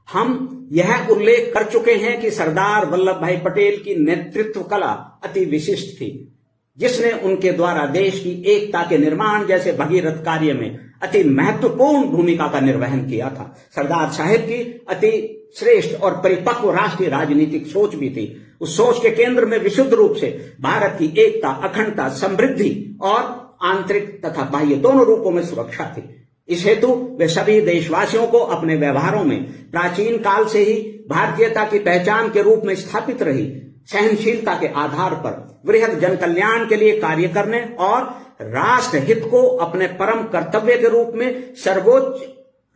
हम यह उल्लेख कर चुके हैं कि सरदार वल्लभ भाई पटेल की नेतृत्व कला अति विशिष्ट थी, जिसने उनके द्वारा देश की एकता के निर्माण जैसे भगीरथ कार्य में अति महत्वपूर्ण भूमिका का निर्वहन किया था। सरदार साहब की अति श्रेष्ठ और परिपक्व राष्ट्रीय राजनीतिक सोच भी थी। उस सोच के केंद्र में विशुद्ध रूप से भारत की एकता, अखंडता, समृद्धि और आंतरिक तथा बाह्य दोनों रूपों में सुरक्षा थी। इस हेतु वे सभी देशवासियों को अपने व्यवहारों में प्राचीन काल से ही भारतीयता की पहचान के रूप में स्थापित रही सहनशीलता के आधार पर वृहद जन कल्याण के लिए कार्य करने और राष्ट्र हित को अपने परम कर्तव्य के रूप में सर्वोच्च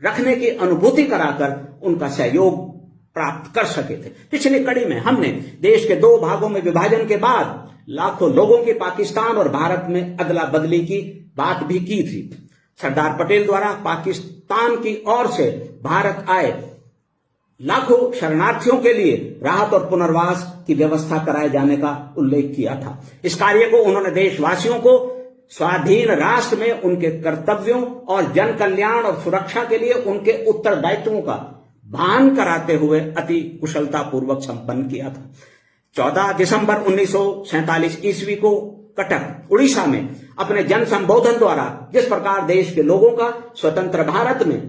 रखने की अनुभूति कराकर उनका सहयोग प्राप्त कर सके थे। पिछली कड़ी में हमने देश के दो भागों में विभाजन के बाद लाखों लोगों की पाकिस्तान और भारत में अदला बदली की बात भी की थी। सरदार पटेल द्वारा पाकिस्तान की ओर से भारत आए लाखों शरणार्थियों के लिए राहत और पुनर्वास की व्यवस्था कराए जाने का उल्लेख किया था। इस कार्य को उन्होंने देशवासियों को स्वाधीन राष्ट्र में उनके कर्तव्यों और जन कल्याण और सुरक्षा के लिए उनके उत्तरदायित्वों का भान कराते हुए अति कुशलता पूर्वक संपन्न किया था। 14 दिसंबर 1947 ईस्वी को कटक, उड़ीसा में अपने जन संबोधन द्वारा जिस प्रकार देश के लोगों का स्वतंत्र भारत में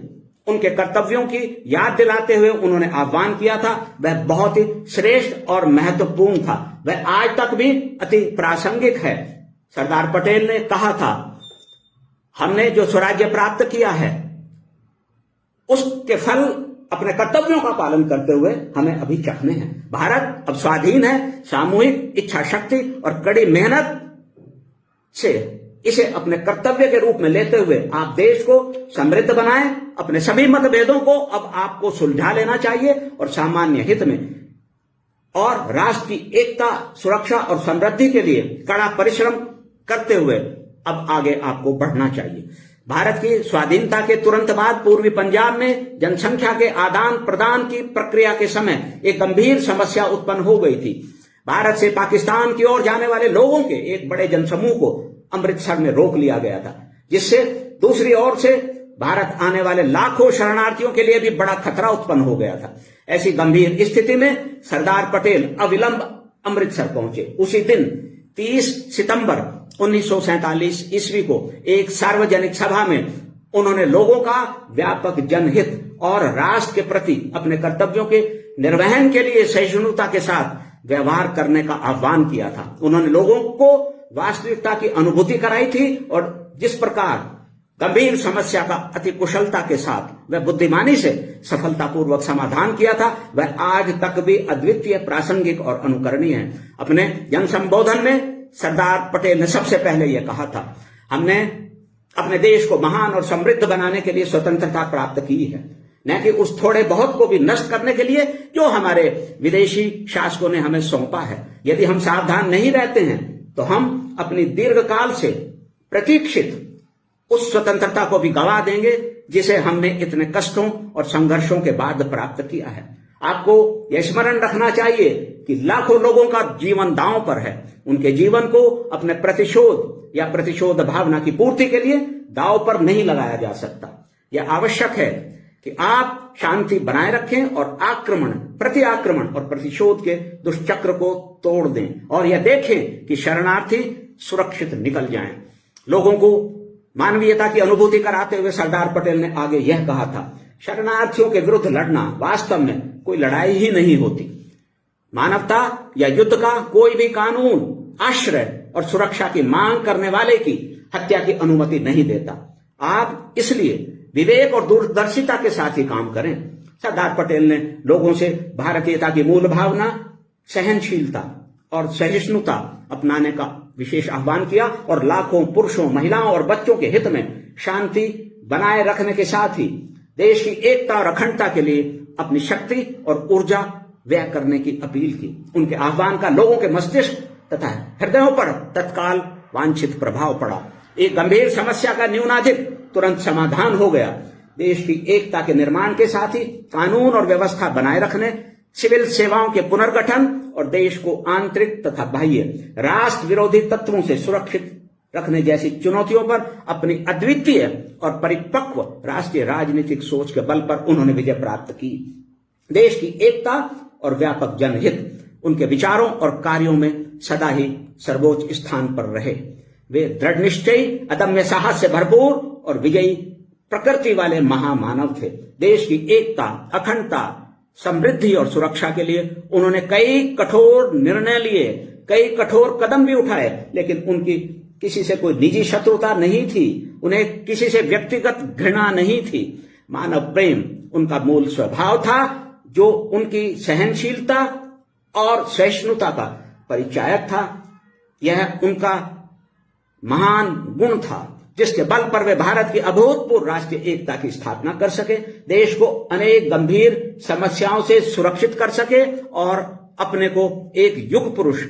उनके कर्तव्यों की याद दिलाते हुए उन्होंने आह्वान किया था, वह बहुत ही श्रेष्ठ और महत्वपूर्ण था। वह आज तक भी अति प्रासंगिक है। सरदार पटेल ने कहा था, हमने जो स्वराज्य प्राप्त किया है उसके फल अपने कर्तव्यों का पालन करते हुए हमें अभी चखने हैं। भारत अब स्वाधीन है। सामूहिक इच्छा शक्ति और कड़ी मेहनत से इसे अपने कर्तव्य के रूप में लेते हुए आप देश को समृद्ध बनाएं। अपने सभी मतभेदों को अब आपको सुलझा लेना चाहिए और सामान्य हित में और राष्ट्र की एकता, सुरक्षा और समृद्धि के लिए कड़ा परिश्रम करते हुए अब आगे आपको बढ़ना चाहिए। भारत की स्वाधीनता के तुरंत बाद पूर्वी पंजाब में जनसंख्या के आदान प्रदान की प्रक्रिया के समय एक गंभीर समस्या उत्पन्न हो गई थी। भारत से पाकिस्तान की ओर जाने वाले लोगों के एक बड़े जनसमूह को अमृतसर में रोक लिया गया था, जिससे दूसरी ओर से भारत आने वाले लाखों शरणार्थियों के लिए भी बड़ा खतरा उत्पन्न हो गया था। ऐसी गंभीर स्थिति में सरदार पटेल अविलंब अमृतसर पहुंचे। उसी दिन 30 सितंबर 1947 ईस्वी को एक सार्वजनिक सभा में उन्होंने लोगों का व्यापक जनहित और राष्ट्र के प्रति अपने कर्तव्यों के निर्वहन के लिए सहिष्णुता के साथ व्यवहार करने का आह्वान किया था। उन्होंने लोगों को वास्तविकता की अनुभूति कराई थी और जिस प्रकार गंभीर समस्या का अति कुशलता के साथ वह बुद्धिमानी से सफलतापूर्वक समाधान किया था, वह आज तक भी अद्वितीय, प्रासंगिक और अनुकरणीय है। अपने जन संबोधन में सरदार पटेल ने सबसे पहले यह कहा था, हमने अपने देश को महान और समृद्ध बनाने के लिए स्वतंत्रता प्राप्त की है, न कि उस थोड़े बहुत को भी नष्ट करने के लिए जो हमारे विदेशी शासकों ने हमें सौंपा है। यदि हम सावधान नहीं रहते हैं तो हम अपनी दीर्घकाल से प्रतीक्षित उस स्वतंत्रता को भी गंवा देंगे जिसे हमने इतने कष्टों और संघर्षों के बाद प्राप्त किया है। आपको यह स्मरण रखना चाहिए कि लाखों लोगों का जीवन दांव पर है। उनके जीवन को अपने प्रतिशोध या प्रतिशोध भावना की पूर्ति के लिए दांव पर नहीं लगाया जा सकता। यह आवश्यक है कि आप शांति बनाए रखें और आक्रमण, प्रति आक्रमण और प्रतिशोध के दुष्चक्र को तोड़ दें और यह देखें कि शरणार्थी सुरक्षित निकल जाएं। लोगों को मानवीयता की अनुभूति कराते हुए सरदार पटेल ने आगे यह कहा था, शरणार्थियों के विरुद्ध लड़ना वास्तव में कोई लड़ाई ही नहीं होती। मानवता या युद्ध का कोई भी कानून आश्रय और सुरक्षा की मांग करने वाले की हत्या की अनुमति नहीं देता। आप इसलिए विवेक और दूरदर्शिता के साथ ही काम करें। सरदार पटेल ने लोगों से भारतीयता की मूल भावना, सहनशीलता और सहिष्णुता अपनाने का विशेष आह्वान किया और लाखों पुरुषों, महिलाओं और बच्चों के हित में शांति बनाए रखने के साथ ही देश की एकता और अखंडता के लिए अपनी शक्ति और ऊर्जा व्यय करने की अपील की। उनके आह्वान का लोगों के मस्तिष्क तथा हृदयों पर तत्काल वांछित प्रभाव पड़ा। एक गंभीर समस्या का न्यूनाधिक तुरंत समाधान हो गया। देश की एकता के निर्माण के साथ ही कानून और व्यवस्था बनाए रखने, सिविल सेवाओं के पुनर्गठन और देश को आंतरिक तथा बाह्य राष्ट्र विरोधी तत्वों से सुरक्षित रखने जैसी चुनौतियों पर अपनी अद्वितीय और परिपक्व राष्ट्रीय राजनीतिक सोच के बल पर उन्होंने विजय प्राप्त की। देश की एकता और व्यापक जनहित उनके विचारों और कार्यों में सदा ही सर्वोच्च स्थान पर रहे। वे दृढ़ निश्चयी, अदम्य साहस से भरपूर और विजयी प्रकृति वाले महामानव थे। देश की एकता, अखंडता, समृद्धि और सुरक्षा के लिए उन्होंने कई कठोर निर्णय लिए, कई कठोर कदम भी उठाए, लेकिन उनकी किसी से कोई निजी शत्रुता नहीं थी, उन्हें किसी से व्यक्तिगत घृणा नहीं थी। मानव प्रेम उनका मूल स्वभाव था, जो उनकी सहनशीलता और सहिष्णुता का परिचायक था। यह उनका महान गुण था, जिसके बल पर वे भारत की अभूतपूर्व राष्ट्रीय एकता की स्थापना कर सके, देश को अनेक गंभीर समस्याओं से सुरक्षित कर सके और अपने को एक युग पुरुष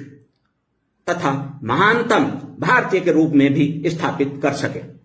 तथा महानतम भारतीय के रूप में भी स्थापित कर सके।